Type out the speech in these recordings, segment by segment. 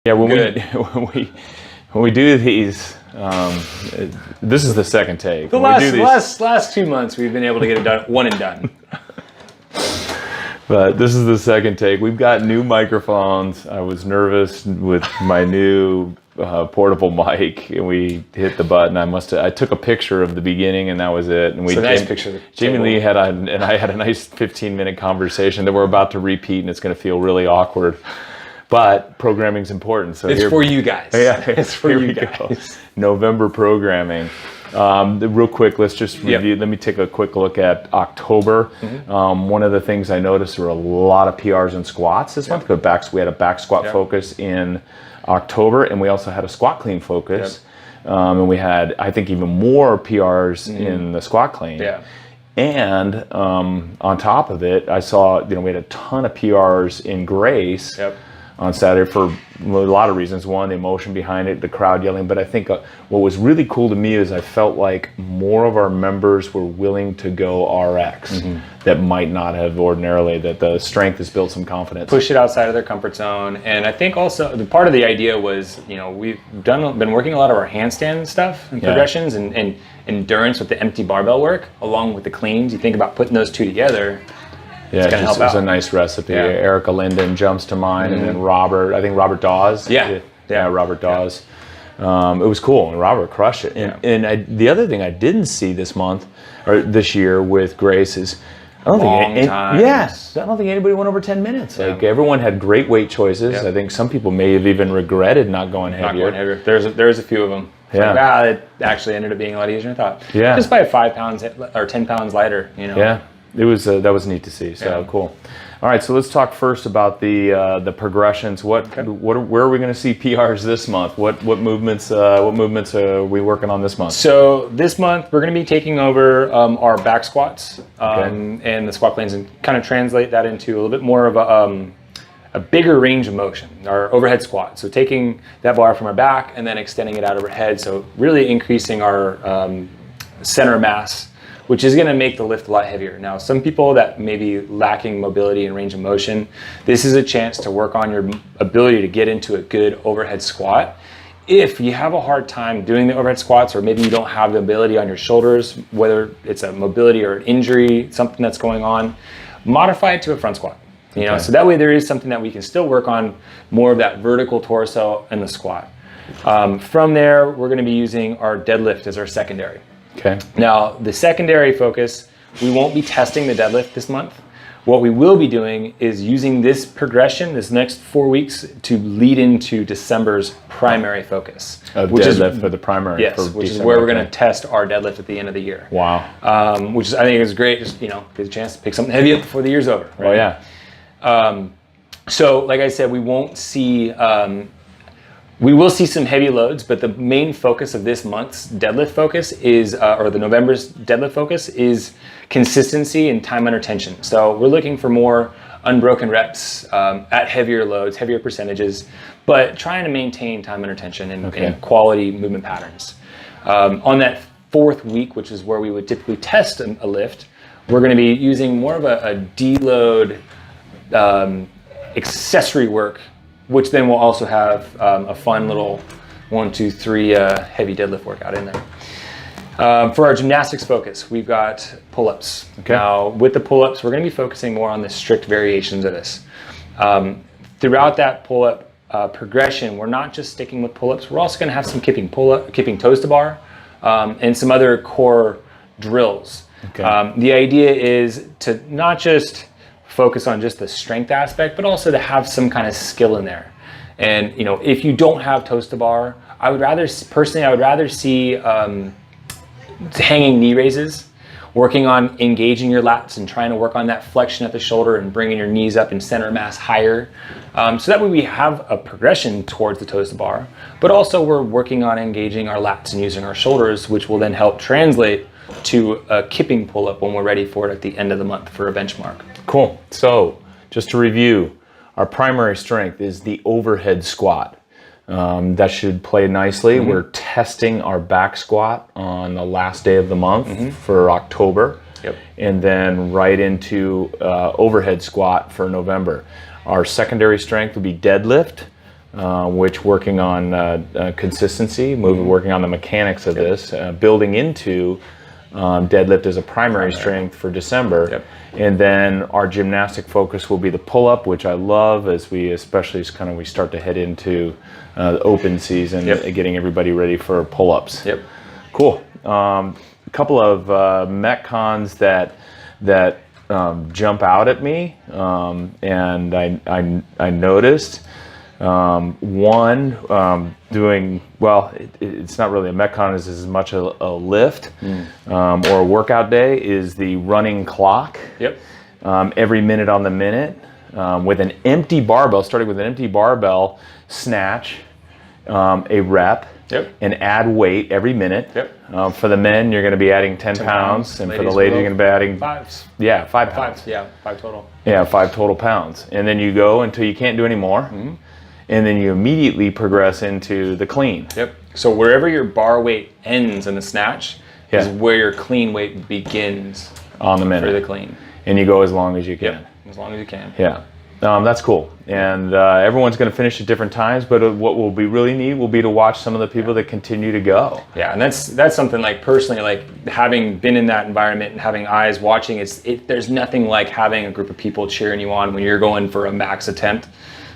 Yeah, when we do these, this is the second take. The last 2 months, we've been able to get it done, one and done. But this is the second take. We've got new microphones. I was nervous with my new portable mic, and we hit the button. I took a picture of the beginning, and that was it. And it's a nice picture. Jamie Lee and I had a nice 15-minute conversation that we're about to repeat, and it's going to feel really awkward. But programming's important. So it's for you guys. Yeah, it's for you guys. November programming. Real quick, let's just review. Yep. Let me take a quick look at October. Mm-hmm. One of the things I noticed were a lot of PRs and squats this month. We had a back squat focus in October, and we also had a squat clean focus. Yep. And we had, I think, even more PRs in the squat clean. Yeah. And on top of it, I saw, we had a ton of PRs in Grace. Yep. On Saturday for a lot of reasons. One, the emotion behind it, the crowd yelling. But I think what was really cool to me is I felt like more of our members were willing to go RX that might not have ordinarily, that the strength has built some confidence. Push it outside of their comfort zone. And I think also the part of the idea was, we've been working a lot of our handstand stuff and progressions and endurance with the empty barbell work along with the cleans. You think about putting those two together. Yeah, it was a nice recipe. Yeah. Erica Linden jumps to mind, and then Robert, I think Robert Dawes. Yeah, Robert Dawes. Yeah. It was cool, and Robert crushed it. And the other thing I didn't see this month, or this year with Grace is, I don't think anybody went over 10 minutes. Yeah. Like everyone had great weight choices. Yeah. I think some people may have even regretted not going heavier. There's a few of them. Yeah. It actually ended up being a lot easier than I thought. Yeah. Just by 5 pounds or 10 pounds lighter, Yeah. It was that was neat to see. So cool. All right, so let's talk first about the progressions. Where are we going to see PRs this month? What movements are we working on this month? So this month we're going to be taking over our back squats and the squat cleans, and kind of translate that into a little bit more of a bigger range of motion. Our overhead squat. So taking that bar from our back and then extending it out overhead. So really increasing our center mass, which is going to make the lift a lot heavier. Now, some people that may be lacking mobility and range of motion, this is a chance to work on your ability to get into a good overhead squat. If you have a hard time doing the overhead squats, or maybe you don't have the ability on your shoulders, whether it's a mobility or an injury, something that's going on, modify it to a front squat. So that way there is something that we can still work on, more of that vertical torso in the squat. From there, we're going to be using our deadlift as our secondary. Okay. Now, the secondary focus, we won't be testing the deadlift this month. What we will be doing is using this progression, this next 4 weeks, to lead into December's primary focus. Which deadlift for the primary. Yes, which is where we're going to test our deadlift at the end of the year. Wow. Which is, I think is great. Just, get a chance to pick something heavy up before the year's over. Right? Oh, yeah. So, like I said, we won't see... we will see some heavy loads, but the main focus of this month's deadlift focus is, or the November's deadlift focus is consistency and time under tension. So we're looking for more unbroken reps at heavier loads, heavier percentages, but trying to maintain time under tension and quality movement patterns. On that 4th week, which is where we would typically test a lift, we're going to be using more of a deload accessory work, which then will also have a fun little 1, 2, 3 heavy deadlift workout in there. For our gymnastics focus, we've got pull-ups. Okay. Now, with the pull-ups, we're going to be focusing more on the strict variations of this. Throughout that pull-up progression, we're not just sticking with pull-ups. We're also going to have some kipping toes to bar, and some other core drills. Okay. The idea is to not just focus on just the strength aspect, but also to have some kind of skill in there. And if you don't have toes to bar, I would rather see hanging knee raises, working on engaging your lats and trying to work on that flexion at the shoulder and bringing your knees up and center mass higher. So that way we have a progression towards the toes to bar, but also we're working on engaging our lats and using our shoulders, which will then help translate to a kipping pull-up when we're ready for it at the end of the month for a benchmark. Cool. So just to review, our primary strength is the overhead squat. That should play nicely. We're testing our back squat on the last day of the month for October. Yep. And then right into overhead squat for November. Our secondary strength would be deadlift. which working on consistency, working on the mechanics of this, building into deadlift as a primary strength for December. And then our gymnastic focus will be the pull-up, which I love as we start to head into the open season, getting everybody ready for pull-ups. Cool. A couple of metcons that jump out at me, and I noticed. One, doing, well, it's not really a metcon as much a lift or a workout day, is the running clock. Every minute on the minute with an empty barbell, starting with an empty barbell, snatch a rep and add weight every minute. For the men, you're going to be adding 10 pounds, and for the ladies, you're going to be adding 5 pounds. 5 total. 5 total pounds. And then you go until you can't do any more. And then you immediately progress into the clean. So wherever your bar weight ends in the snatch is where your clean weight begins on the minute for the clean. And you go as long as you can. As long as you can. That's cool. And everyone's going to finish at different times, but what will be really neat will be to watch some of the people that continue to go. And that's something, like, personally, like, having been in that environment and having eyes watching, there's nothing like having a group of people cheering you on when you're going for a max attempt.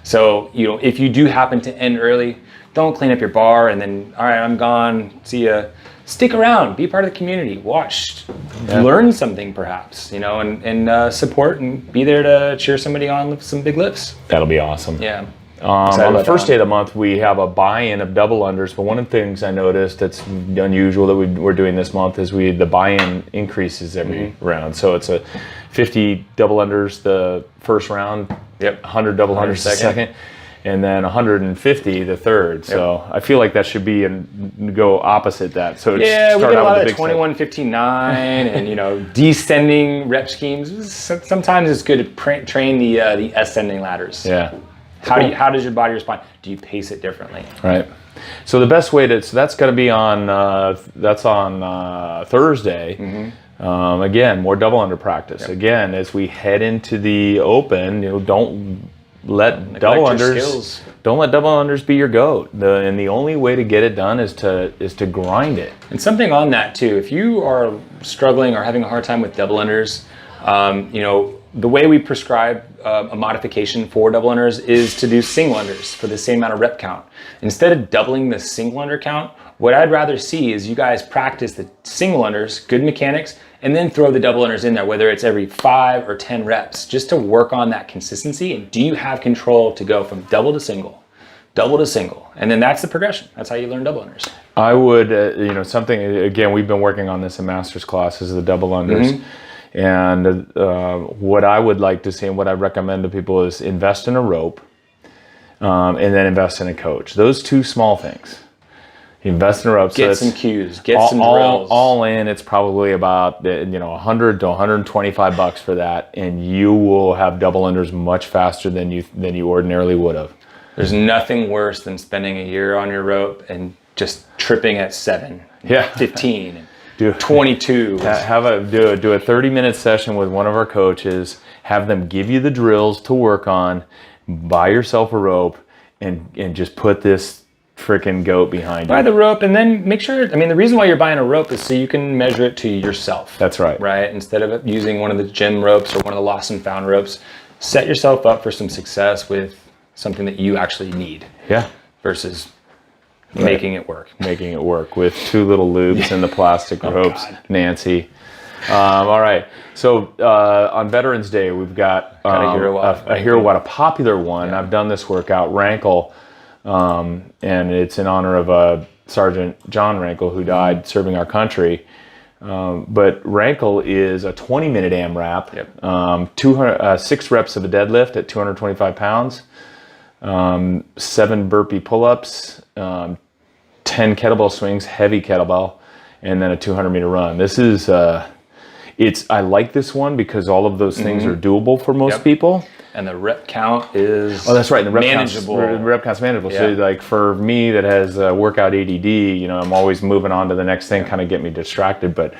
So, if you do happen to end early, don't clean up your bar and then, all right, I'm gone, see ya. Stick around, be part of the community, watch, learn something perhaps, and support and be there to cheer somebody on with some big lifts. That'll be awesome. On the first day of the month, we have a buy-in of double unders, but one of the things I noticed that's unusual that we're doing this month is the buy-in increases every round. So it's a 50 double unders the first round, 100 double unders the second, and then 150 the third. So I feel like that should be and go opposite that. So we get a lot of 21, 15, 9, and descending rep schemes. Sometimes it's good to train the ascending ladders. How does your body respond? Do you pace it differently? Right. So the best way so that's going to be on Thursday. Again, more double under practice. Again, as we head into the open, don't let double unders be your goat. And the only way to get it done is to grind it. And something on that too, if you are struggling or having a hard time with double unders, the way we prescribe a modification for double unders is to do single unders for the same amount of rep count. Instead of doubling the single under count, what I'd rather see is you guys practice the single unders, good mechanics, and then throw the double unders in there, whether it's every 5 or 10 reps, just to work on that consistency. And do you have control to go from double to single? And then that's the progression. That's how you learn double unders. I would, something, again, we've been working on this in master's classes, the double unders. And what I would like to see and what I recommend to people is invest in a rope and then invest in a coach. Those two small things. Invest in a rope. Get some cues. Get some drills. All in, it's probably about $100 to $125 for that, and you will have double unders much faster than you ordinarily would have. There's nothing worse than spending a year on your rope and just tripping at 7, 15. 22. Do a 30-minute session with one of our coaches. Have them give you the drills to work on. Buy yourself a rope and just put this freaking goat behind you. Buy the rope and then make sure. The reason why you're buying a rope is so you can measure it to yourself. That's right. Right. Instead of using one of the gym ropes or one of the lost and found ropes, set yourself up for some success with something that you actually need. Versus making it work. Making it work with 2 little loops and the plastic ropes. God. Nancy. All right. So on Veterans Day, we've got a Hero Watt, a popular one. I've done this workout, Rankle, and it's in honor of Sergeant John Rankle, who died serving our country. But Rankle is a 20-minute AMRAP, 6 reps of a deadlift at 225 pounds, 7 burpee pull-ups, 10 kettlebell swings, heavy kettlebell, and then a 200-meter run. This is, I like this one because all of those things are doable for most people. And the rep count is that's right. The rep manageable. The rep count's manageable. So like for me that has workout ADD, I'm always moving on to the next thing, kind of get me distracted. But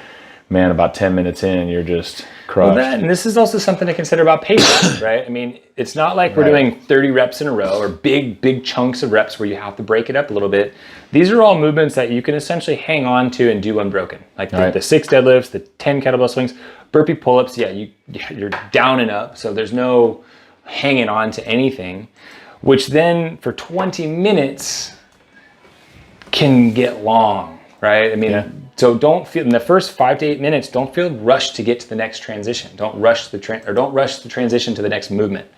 man, about 10 minutes in, you're just crushed. Well, and this is also something to consider about pacing, right? I mean, it's not like we're doing 30 reps in a row or big chunks of reps where you have to break it up a little bit. These are all movements that you can essentially hang on to and do unbroken. Like the 6 deadlifts, the 10 kettlebell swings, burpee pull-ups. Yeah, you're down and up. So there's no hanging on to anything, which then for 20 minutes can get long, right? I mean, so don't feel in the first 5 to 8 minutes, don't feel rushed to get to the next transition. Don't rush the transition to the next movement.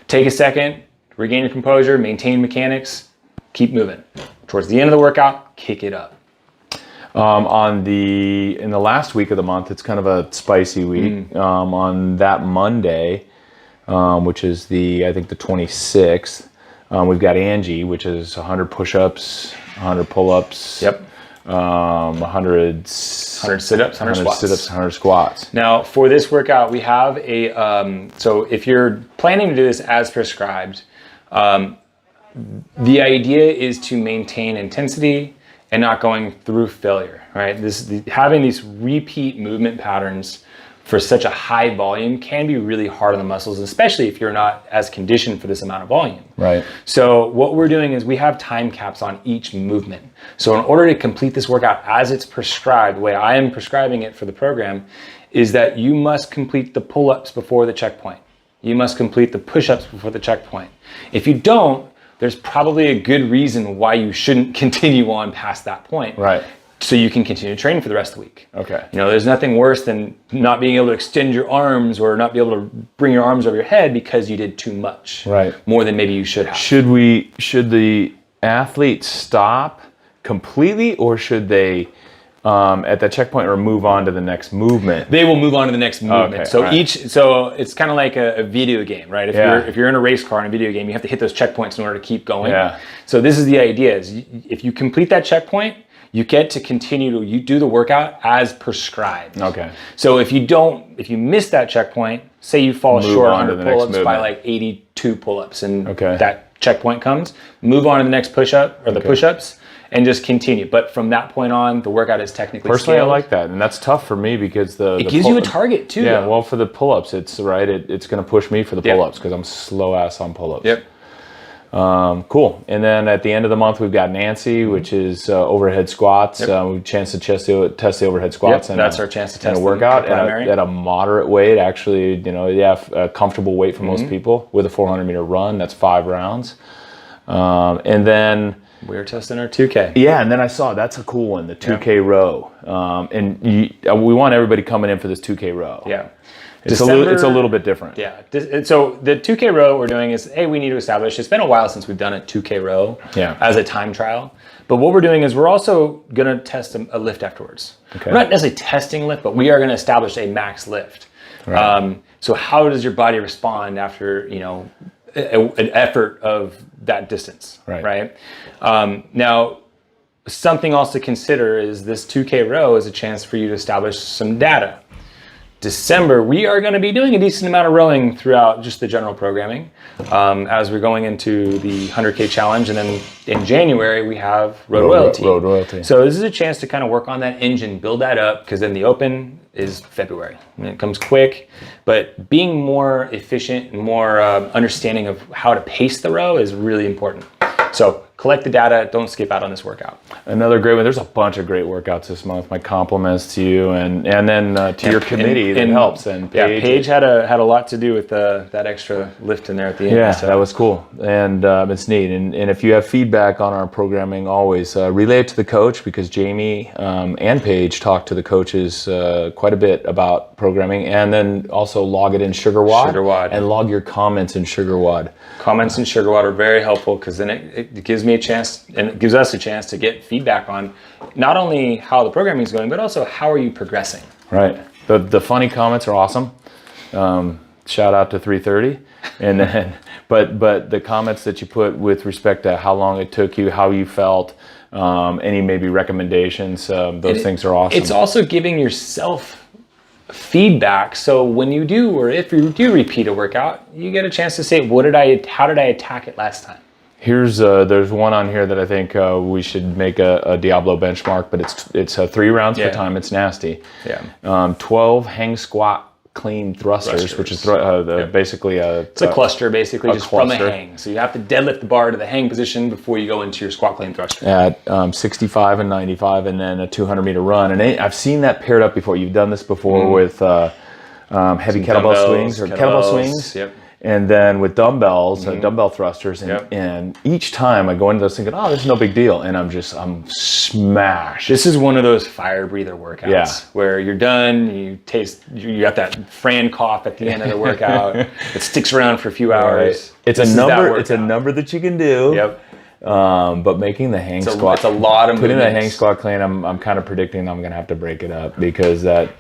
Take a second, regain your composure, maintain mechanics, keep moving. Towards the end of the workout, kick it up. In the last week of the month, it's kind of a spicy week. On that Monday, which is I think the 26th, we've got Angie, which is 100 push-ups, 100 pull-ups. 100 sit-ups, 100 squats. Sit-ups, 100 squats. Now, for this workout, we have so if you're planning to do this as prescribed, the idea is to maintain intensity and not going through failure, right? Having these repeat movement patterns for such a high volume can be really hard on the muscles, especially if you're not as conditioned for this amount of volume. Right. So what we're doing is we have time caps on each movement. So in order to complete this workout as it's prescribed, the way I am prescribing it for the program, is that you must complete the pull-ups before the checkpoint. You must complete the push-ups before the checkpoint. If you don't, there's probably a good reason why you shouldn't continue on past that point. Right. So you can continue to train for the rest of the week. Okay. There's nothing worse than not being able to extend your arms or not be able to bring your arms over your head because you did too much. Right. More than maybe you should have. Should the athlete stop completely, or should they at that checkpoint or move on to the next movement? They will move on to the next movement. Okay, so so it's kind of like a video game, right? If you're in a race car in a video game, you have to hit those checkpoints in order to keep going. Yeah. So this is the idea: is if you complete that checkpoint, you get to continue you do the workout as prescribed. Okay. So if you miss that checkpoint, say you fall short on the pull-ups by like 82 pull-ups, and that checkpoint comes, move on to the next push-up or the push-ups, and just continue. But from that point on, the workout is technically personally scaled. I like that, and that's tough for me because it gives you a target too. Yeah, well, for the pull-ups, it's it's going to push me for the pull-ups because I'm slow ass on pull-ups. Yep. Cool. And then at the end of the month, we've got Nancy, which is overhead squats. We have a chance to test the overhead squats. And that's our chance to test a workout at a moderate weight. Actually, a comfortable weight for most people with a 400-meter run. That's 5 rounds. And then we're testing our 2K. Yeah, and then I saw that's a cool one, the 2K row. And we want everybody coming in for this 2K row. Yeah. It's a little bit different. Yeah. So the 2K row we're doing is, we need to establish, it's been a while since we've done a 2K row as a time trial. But what we're doing is we're also going to test a lift afterwards. Okay. We're not necessarily testing lift, but we are going to establish a max lift. Right. So how does your body respond after, an effort of that distance? Right. Now, something else to consider is this 2K row is a chance for you to establish some data. December, we are going to be doing a decent amount of rowing throughout just the general programming as we're going into the 100K challenge. And then in January, we have Road Royalty. So this is a chance to kind of work on that engine, build that up, because then the Open is February. And it comes quick. But being more efficient and more understanding of how to pace the row is really important. So collect the data. Don't skip out on this workout. Another great one. There's a bunch of great workouts this month. My compliments to you and then to your committee that helps. And Paige had a lot to do with that extra lift in there at the end. Yeah, so that was cool. And it's neat. And if you have feedback on our programming, always relay it to the coach, because Jamie and Paige talk to the coaches quite a bit about programming. And then also log it in SugarWOD. And log your comments in SugarWOD. Comments in SugarWOD are very helpful, because then it gives me a chance, and it gives us a chance to get feedback on not only how the programming is going, but also how are you progressing. Right. The funny comments are awesome. Shout out to 330. And then, but the comments that you put with respect to how long it took you, how you felt, any maybe recommendations, those things are awesome. It's also giving yourself feedback, so when you do, or if you do repeat a workout, you get a chance to say, how did I attack it last time? There's one on here that I think we should make a Diablo benchmark, but it's 3 rounds per time. It's nasty. Yeah. 12 hang squat clean thrusters, which is basically it's a cluster, basically, just from a hang. So you have to deadlift the bar to the hang position before you go into your squat clean thruster. At 65 and 95, and then a 200-meter run. And I've seen that paired up before. You've done this before with heavy kettlebell swings or kettlebell swings. Yep. And then with dumbbells, dumbbell thrusters, and each time I go into those thinking, oh, this is no big deal, and I'm smashed. This is one of those fire breather workouts where you're done, you got that Fran cough at the end of the workout. It sticks around for a few hours. It's a number that you can do. Yep. But making the hang squat, it's a lot of putting movements. the hang squat clean. I'm kind of predicting I'm going to have to break it up because that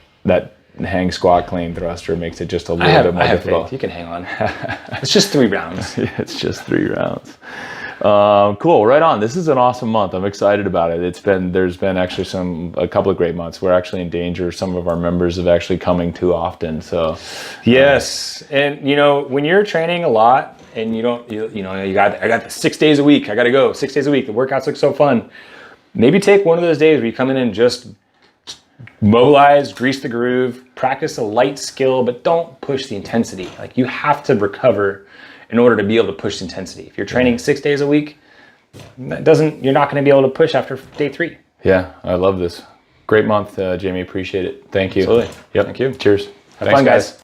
hang squat clean thruster makes it just a little bit more difficult. Faith. You can hang on. It's just 3 rounds. It's just 3 rounds. Cool, right on. This is an awesome month. I'm excited about it. There's been actually a couple of great months. We're actually in danger. Some of our members of actually coming too often. So yes, and when you're training a lot and I got the 6 days a week. I got to go 6 days a week. The workouts look so fun. Maybe take one of those days where you come in and just mobilize, grease the groove, practice a light skill, but don't push the intensity. Like, you have to recover in order to be able to push the intensity. If you're training 6 days a week, you're not going to be able to push after day 3. Yeah, I love this. Great month, Jamie. Appreciate it. Thank you. Absolutely. Yep. Thank you. Cheers. Have fun, guys.